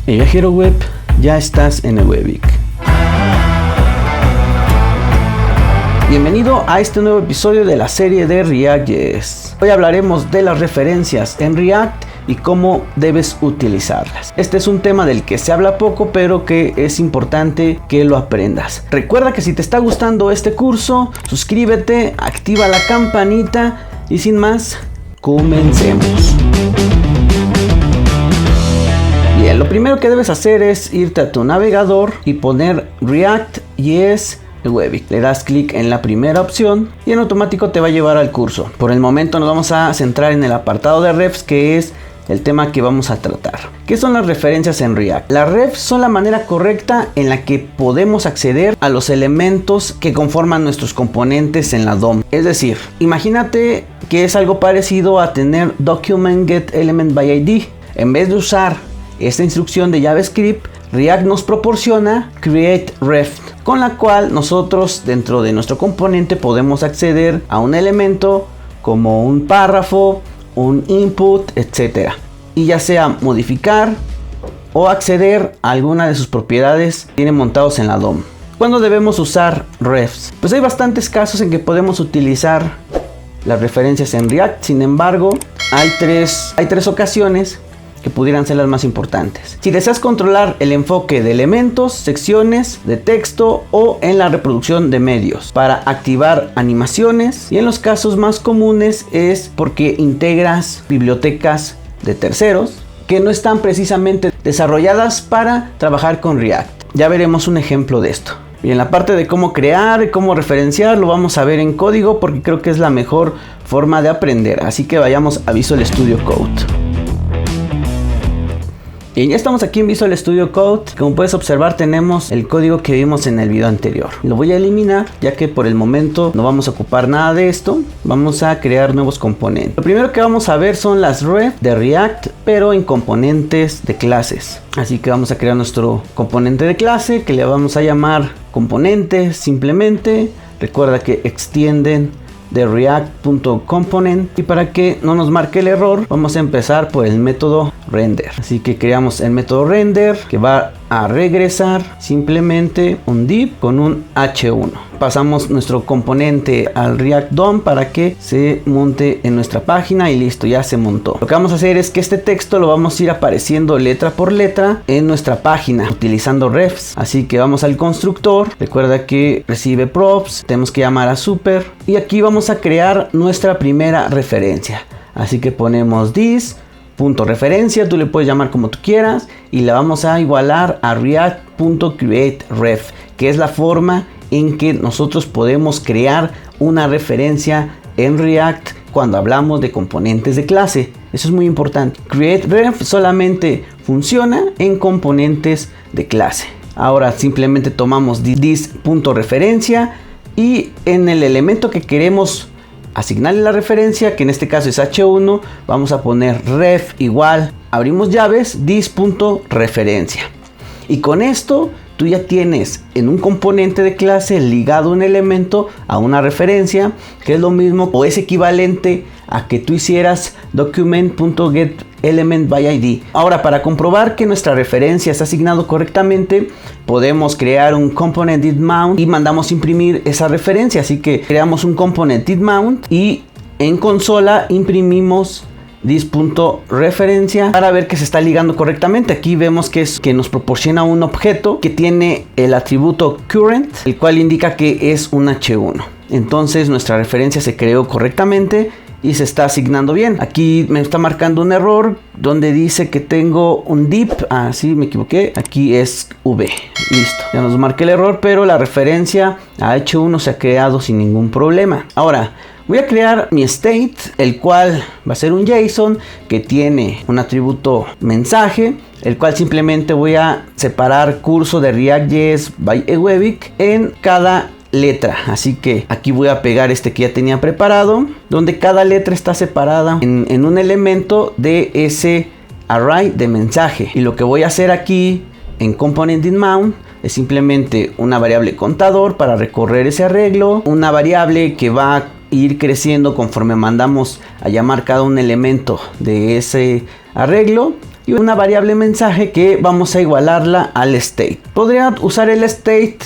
Hey viajero web, ya estás en el Webic. Bienvenido a este nuevo episodio de la serie de React.js. Hoy hablaremos de las referencias en React y cómo debes utilizarlas. Este es un tema del que se habla poco, pero que es importante que lo aprendas. Recuerda que si te está gustando este curso, suscríbete, activa la campanita y sin más, comencemos. Bien, lo primero que debes hacer es irte a tu navegador y poner React.js Webic. Le das clic en la primera opción y en automático te va a llevar al curso. Por el momento nos vamos a centrar en el apartado de refs, que es el tema que vamos a tratar. ¿Qué son las referencias en React? Las refs son la manera correcta en la que podemos acceder a los elementos que conforman nuestros componentes en la DOM. Es decir, imagínate que es algo parecido a tener document get element by ID. En vez de usar esta instrucción de JavaScript, React nos proporciona createRef, con la cual nosotros dentro de nuestro componente podemos acceder a un elemento como un párrafo, un input, etcétera, y ya sea modificar o acceder a alguna de sus propiedades que tienen montados en la DOM. ¿Cuándo debemos usar refs? Pues hay bastantes casos en que podemos utilizar las referencias en React. Sin embargo, hay tres ocasiones que pudieran ser las más importantes. Si deseas controlar el enfoque de elementos, secciones, de texto o en la reproducción de medios, para activar animaciones, y en los casos más comunes es porque integras bibliotecas de terceros que no están precisamente desarrolladas para trabajar con React. Ya veremos un ejemplo de esto. Y en la parte de cómo crear y cómo referenciar lo vamos a ver en código, porque creo que es la mejor forma de aprender. Así que vayamos a Visual Studio Code. Y ya estamos aquí en Visual Studio Code. Como puedes observar, tenemos el código que vimos en el video anterior. Lo voy a eliminar ya que por el momento no vamos a ocupar nada de esto. Vamos a crear nuevos componentes. Lo primero que vamos a ver son las refs de React, pero en componentes de clases. Así que vamos a crear nuestro componente de clase, que le vamos a llamar componente simplemente. Recuerda que extienden de react.component, y para que no nos marque el error vamos a empezar por el método render. Así que creamos el método render, que va a regresar simplemente un div con un h1. Pasamos nuestro componente al React DOM para que se monte en nuestra página y listo, ya se montó. Lo que vamos a hacer es que este texto lo vamos a ir apareciendo letra por letra en nuestra página utilizando refs. Así que vamos al constructor, recuerda que recibe props, tenemos que llamar a super y aquí vamos a crear nuestra primera referencia. Así que ponemos this.referencia, tú le puedes llamar como tú quieras, y la vamos a igualar a react.createRef, que es la forma en que nosotros podemos crear una referencia en React cuando hablamos de componentes de clase. Eso es muy importante. CreateRef solamente funciona en componentes de clase. Ahora simplemente tomamos this.referencia y en el elemento que queremos asignarle la referencia, que en este caso es h1, vamos a poner ref igual, abrimos llaves, this.referencia. Y con esto tú ya tienes en un componente de clase ligado un elemento a una referencia, que es lo mismo o es equivalente a que tú hicieras document.getElementById. Ahora, para comprobar que nuestra referencia está asignado correctamente, podemos crear un component didMount y mandamos imprimir esa referencia. Así que creamos un component didMount y en consola imprimimos this.referencia para ver que se está ligando correctamente. Aquí vemos que nos proporciona un objeto que tiene el atributo current, el cual indica que es un h1. Entonces nuestra referencia se creó correctamente y se está asignando bien. Aquí me está marcando un error donde dice que tengo un div. Sí, me equivoqué. Aquí es v. Listo, ya nos marqué el error, pero la referencia a h1 se ha creado sin ningún problema. Ahora voy a crear mi state, el cual va a ser un JSON que tiene un atributo mensaje, el cual simplemente voy a separar curso de React.js by Webic en cada letra. Así que aquí voy a pegar este que ya tenía preparado, donde cada letra está separada en un elemento de ese array de mensaje. Y lo que voy a hacer aquí en component didMount es simplemente una variable contador para recorrer ese arreglo, una variable que va a ir creciendo conforme mandamos a llamar cada un elemento de ese arreglo. y una variable mensaje que vamos a igualarla al state. Podría usar el state,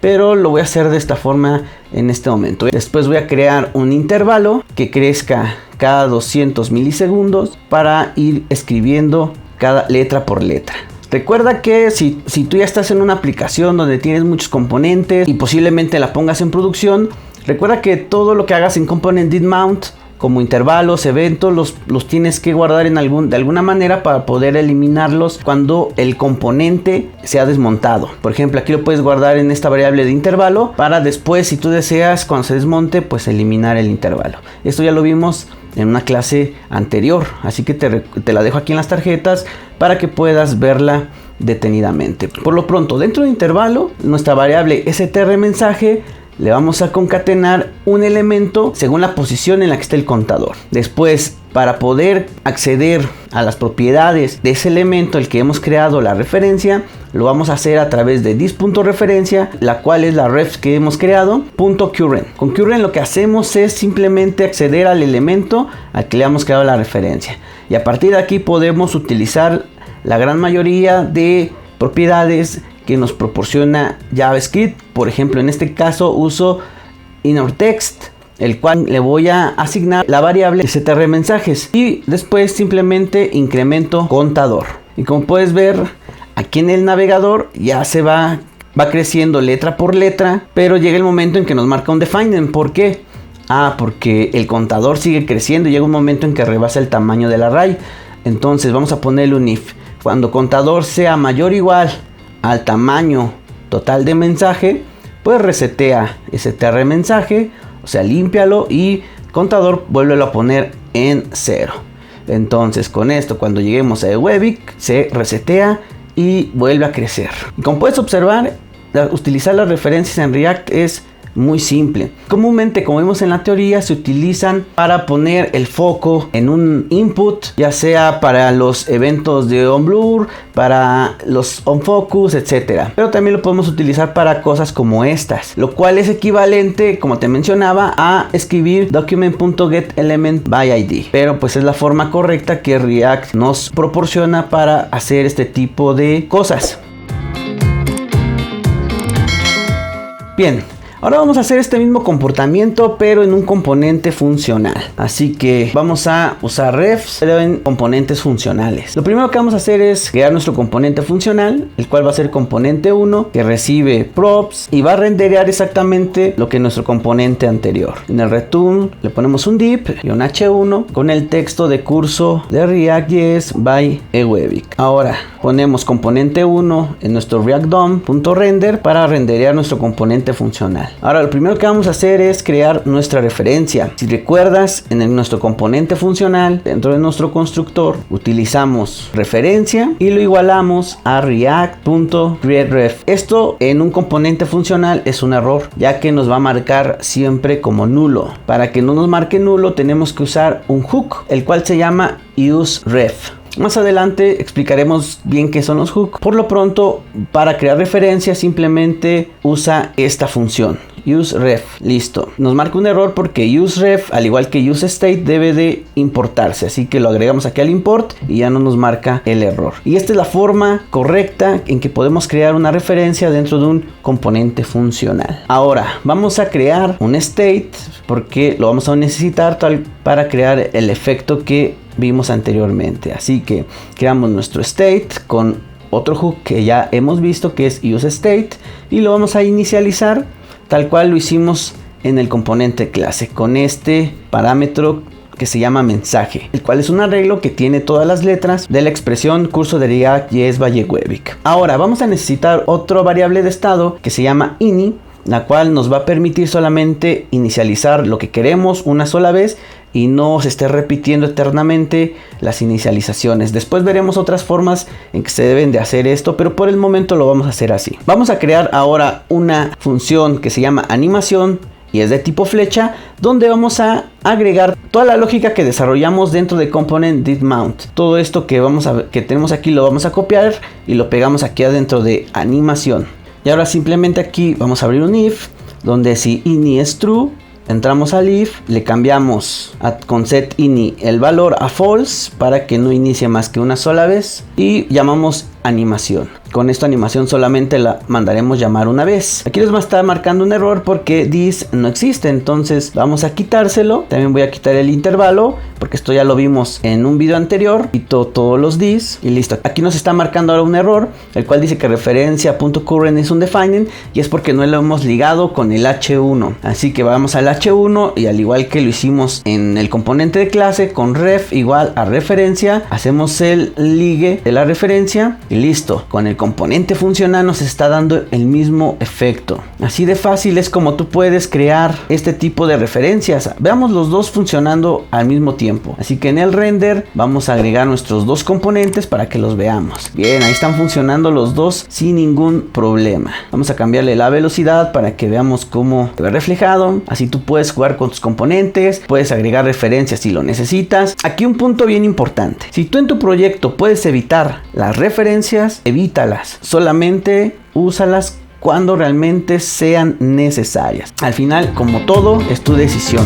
pero lo voy a hacer de esta forma en este momento. Después voy a crear un intervalo que crezca cada 200 milisegundos para ir escribiendo cada letra por letra. Recuerda que si tú ya estás en una aplicación donde tienes muchos componentes y posiblemente la pongas en producción, recuerda que todo lo que hagas en Component Did Mount, como intervalos, eventos, los tienes que guardar de alguna manera para poder eliminarlos cuando el componente se ha desmontado. Por ejemplo, aquí lo puedes guardar en esta variable de intervalo para después, si tú deseas, cuando se desmonte, pues eliminar el intervalo. Esto ya lo vimos en una clase anterior, así que te la dejo aquí en las tarjetas para que puedas verla detenidamente. Por lo pronto, dentro de intervalo, nuestra variable strMensaje le vamos a concatenar un elemento según la posición en la que esté el contador. Después, para poder acceder a las propiedades de ese elemento, el que hemos creado la referencia, lo vamos a hacer a través de this.referencia, la cual es la ref que hemos creado, .current. Con current lo que hacemos es simplemente acceder al elemento al que le hemos creado la referencia. Y a partir de aquí podemos utilizar la gran mayoría de propiedades que nos proporciona JavaScript. Por ejemplo, en este caso uso innerText, el cual le voy a asignar la variable strMensajes y después simplemente incremento contador. Y como puedes ver aquí en el navegador ya se va creciendo letra por letra, pero llega el momento en que nos marca un define. ¿Por qué? Porque el contador sigue creciendo y llega un momento en que rebasa el tamaño del array. Entonces vamos a ponerle un if. Cuando contador sea mayor o igual al tamaño total de mensaje, pues resetea ese strMensaje, o sea, límpialo y contador vuélvelo a poner en 0. Entonces con esto, cuando lleguemos a Webic, se resetea y vuelve a crecer. Y como puedes observar, utilizar las referencias en React es muy simple. Comúnmente, como vimos en la teoría, se utilizan para poner el foco en un input, ya sea para los eventos de onBlur, para los onFocus, etcétera. Pero también lo podemos utilizar para cosas como estas, lo cual es equivalente, como te mencionaba, a escribir document.getElementById. Pero pues es la forma correcta que React nos proporciona para hacer este tipo de cosas. Bien. Ahora vamos a hacer este mismo comportamiento, pero en un componente funcional. Así que vamos a usar refs, pero en componentes funcionales. Lo primero que vamos a hacer es crear nuestro componente funcional, el cual va a ser componente 1, que recibe props y va a renderear exactamente lo que nuestro componente anterior. En el return le ponemos un div y un h1 con el texto de curso de React.js by Webic. Ahora ponemos componente 1 en nuestro React DOM.render para renderear nuestro componente funcional. Ahora lo primero que vamos a hacer es crear nuestra referencia. Si recuerdas, en nuestro componente funcional, dentro de nuestro constructor, utilizamos referencia y lo igualamos a react.createRef. Esto en un componente funcional es un error, ya que nos va a marcar siempre como nulo. Para que no nos marque nulo, tenemos que usar un hook, el cual se llama useRef. Más adelante explicaremos bien qué son los hooks. Por lo pronto, para crear referencias simplemente usa esta función, useRef. Listo. Nos marca un error porque useRef, al igual que useState, debe de importarse. Así que lo agregamos aquí al import y ya no nos marca el error. Y esta es la forma correcta en que podemos crear una referencia dentro de un componente funcional. Ahora vamos a crear un state porque lo vamos a necesitar para crear el efecto que vimos anteriormente. Así que creamos nuestro state con otro hook que ya hemos visto, que es useState, y lo vamos a inicializar tal cual lo hicimos en el componente clase, con este parámetro que se llama mensaje, el cual es un arreglo que tiene todas las letras de la expresión curso de React.js by Webic. Ahora vamos a necesitar otra variable de estado que se llama ini, la cual nos va a permitir solamente inicializar lo que queremos una sola vez y no se esté repitiendo eternamente las inicializaciones. Después veremos otras formas en que se deben de hacer esto, pero por el momento lo vamos a hacer así. Vamos a crear ahora una función que se llama animación y es de tipo flecha, donde vamos a agregar toda la lógica que desarrollamos dentro de Component Did Mount. Todo esto que tenemos aquí lo vamos a copiar y lo pegamos aquí adentro de animación. Y ahora simplemente aquí vamos a abrir un if, donde si ini es true, entramos al if, le cambiamos con setIni el valor a false para que no inicie más que una sola vez y llamamos animación. Con esta animación solamente la mandaremos llamar una vez. Aquí les va a estar marcando un error porque this no existe, entonces vamos a quitárselo. También voy a quitar el intervalo porque esto ya lo vimos en un video anterior. Quito todos los this y listo. Aquí nos está marcando ahora un error, el cual dice que referencia.current es undefined y es porque no lo hemos ligado con el h1. Así que vamos al h1 y al igual que lo hicimos en el componente de clase, con ref igual a referencia, hacemos el ligue de la referencia y listo. Con el componente funcional nos está dando el mismo efecto. Así de fácil es como tú puedes crear este tipo de referencias. Veamos los dos funcionando al mismo tiempo. Así que en el render vamos a agregar nuestros dos componentes para que los veamos. Bien, ahí están funcionando los dos sin ningún problema. Vamos a cambiarle la velocidad para que veamos cómo se ve reflejado. Así tú puedes jugar con tus componentes, puedes agregar referencias si lo necesitas. Aquí un punto bien importante: si tú en tu proyecto puedes evitar las referencias, evítalas. Solamente úsalas cuando realmente sean necesarias. Al final, como todo, es tu decisión.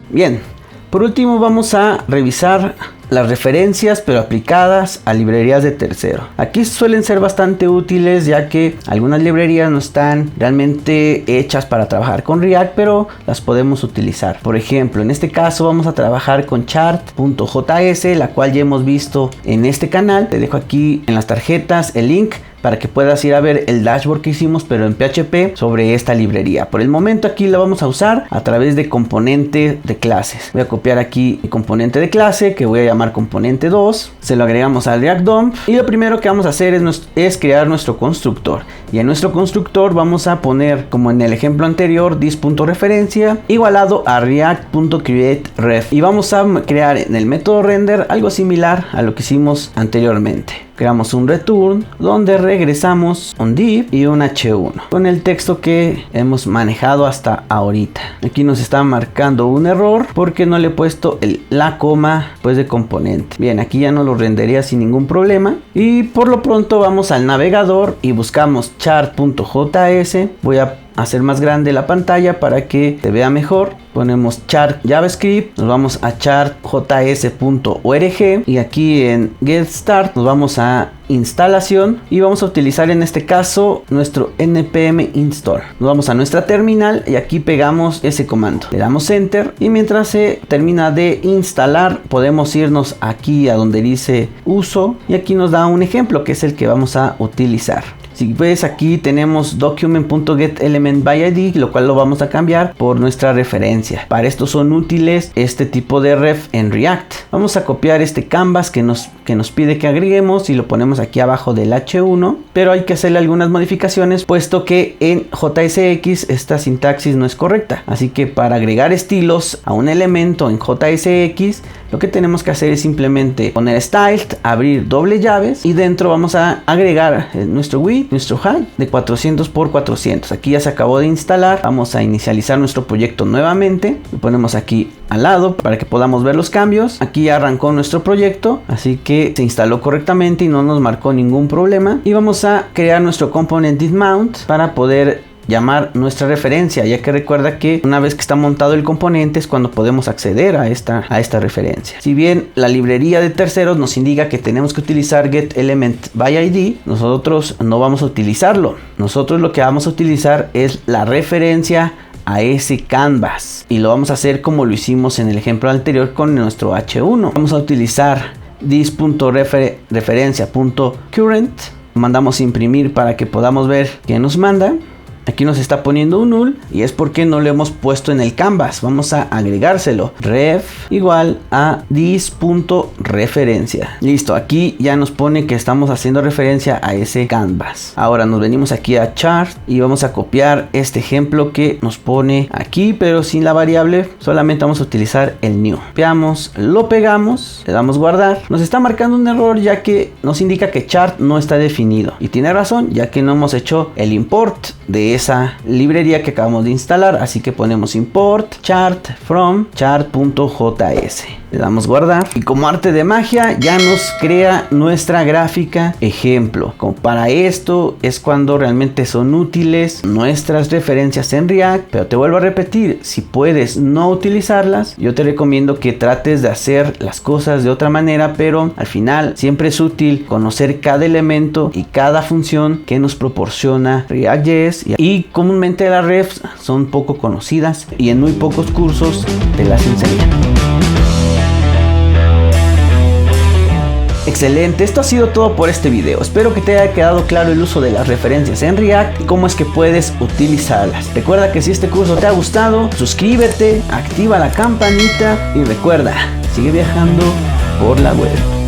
Bien, por último vamos a revisar las referencias, pero aplicadas a librerías de tercero. Aquí suelen ser bastante útiles, ya que algunas librerías no están realmente hechas para trabajar con React, pero las podemos utilizar. Por ejemplo, en este caso vamos a trabajar con chart.js, la cual ya hemos visto en este canal. Te dejo aquí en las tarjetas el link para que puedas ir a ver el dashboard que hicimos, pero en PHP, sobre esta librería. Por el momento aquí la vamos a usar a través de componente de clases. Voy a copiar aquí el componente de clase, que voy a llamar componente 2. Se lo agregamos al React DOM y lo primero que vamos a hacer es crear nuestro constructor. Y en nuestro constructor vamos a poner, como en el ejemplo anterior, this.referencia igualado a react.createRef. Y vamos a crear en el método render algo similar a lo que hicimos anteriormente. Creamos un return donde regresamos un div y un h1 con el texto que hemos manejado hasta ahorita. Aquí nos está marcando un error porque no le he puesto la coma pues de componente. Bien, aquí ya no lo rendería sin ningún problema. Y por lo pronto vamos al navegador y buscamos chart.js. Voy a hacer más grande la pantalla para que se vea mejor. Ponemos chart JavaScript, nos vamos a chartjs.org y aquí en get start nos vamos a instalación y vamos a utilizar en este caso nuestro npm install. Nos vamos a nuestra terminal y aquí pegamos ese comando, le damos enter y mientras se termina de instalar podemos irnos aquí a donde dice uso y aquí nos da un ejemplo que es el que vamos a utilizar. Si ves, aquí tenemos document.getElementById, lo cual lo vamos a cambiar por nuestra referencia. Para esto son útiles este tipo de ref en React. Vamos a copiar este canvas que nos pide que agreguemos y lo ponemos aquí abajo del H1, pero hay que hacerle algunas modificaciones puesto que en JSX esta sintaxis no es correcta. Así que para agregar estilos a un elemento en JSX, lo que tenemos que hacer es simplemente poner styled, abrir doble llaves y dentro vamos a agregar nuestro width, nuestro height de 400 por 400. Aquí ya se acabó de instalar. Vamos a inicializar nuestro proyecto nuevamente. Lo ponemos aquí al lado para que podamos ver los cambios. Aquí ya arrancó nuestro proyecto, así que se instaló correctamente y no nos marcó ningún problema. Y vamos a crear nuestro component didMount para poder llamar nuestra referencia, ya que recuerda que una vez que está montado el componente es cuando podemos acceder a esta referencia. Si bien la librería de terceros nos indica que tenemos que utilizar getElementById, nosotros no vamos a utilizarlo. Nosotros lo que vamos a utilizar es la referencia a ese canvas y lo vamos a hacer como lo hicimos en el ejemplo anterior con nuestro H1. Vamos a utilizar this.referencia.current, mandamos imprimir para que podamos ver qué nos manda. Aquí nos está poniendo un null y es porque no lo hemos puesto en el canvas. Vamos a agregárselo. Ref igual a this.referencia. Listo, aquí ya nos pone que estamos haciendo referencia a ese canvas. Ahora nos venimos aquí a chart y vamos a copiar este ejemplo que nos pone aquí, pero sin la variable. Solamente vamos a utilizar el new. Copiamos, lo pegamos, le damos guardar. Nos está marcando un error ya que nos indica que chart no está definido. Y tiene razón, ya que no hemos hecho el import de de esa librería que acabamos de instalar. Así que ponemos import chart from chart.js. Le damos guardar y como arte de magia ya nos crea nuestra gráfica ejemplo. Como para esto es cuando realmente son útiles nuestras referencias en React, pero te vuelvo a repetir, si puedes no utilizarlas, yo te recomiendo que trates de hacer las cosas de otra manera, pero al final siempre es útil conocer cada elemento y cada función que nos proporciona React.js, y comúnmente las refs son poco conocidas y en muy pocos cursos te las enseñan. Excelente, esto ha sido todo por este video. Espero que te haya quedado claro el uso de las referencias en React y cómo es que puedes utilizarlas. Recuerda que si este curso te ha gustado, suscríbete, activa la campanita y recuerda, sigue viajando por la web.